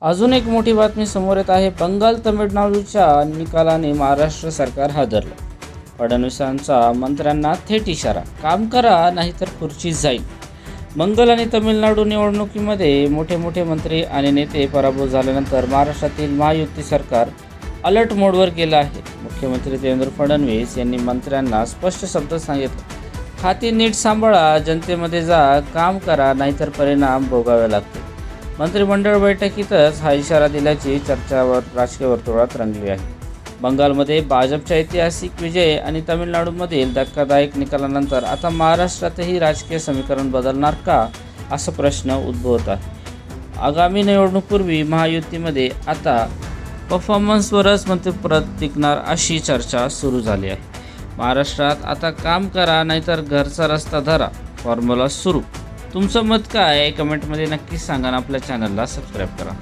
अजून एक मोठी बातमी समोर येत आहे. बंगाल तमिळनाडूच्या निकालाने महाराष्ट्र सरकार हादरलं. फडणवीसांचा मंत्र्यांना थेट इशारा, काम करा नाहीतर खुर्ची जाईल. बंगाल आणि तमिळनाडू निवडणुकीमध्ये मोठे मंत्री आणि नेते पराभूत झाल्यानंतर महाराष्ट्रातील महायुती सरकार अलर्ट मोडवर गेलं आहे. मुख्यमंत्री देवेंद्र फडणवीस यांनी मंत्र्यांना स्पष्ट शब्दात सांगितलं, खाती नीट सांभाळा, जनतेमध्ये जा, काम करा नाहीतर परिणाम भोगावे लागतील. मंत्रिमंडळ बैठकीतच हा इशारा दिल्याची चर्चावर राजकीय वर्तुळात रंगली आहे. बंगालमध्ये भाजपचा ऐतिहासिक विजय आणि तमिळनाडूमधील धक्कादायक निकालानंतर आता महाराष्ट्रातही राजकीय समीकरण बदलणार का, असा प्रश्न उद्भवत आहे. आगामी निवडणुकीपूर्वी महायुतीमध्ये आता परफॉर्मन्सवरच मंत्रिपद टिकणार अशी चर्चा सुरू झाली आहे. महाराष्ट्रात आता काम करा नाहीतर घरचा रस्ता धरा फॉर्म्युला सुरू. तुमचं मत काय आहे कमेंटमध्ये नक्कीच सांगा आणि आपल्या चॅनलला सबस्क्राईब करा.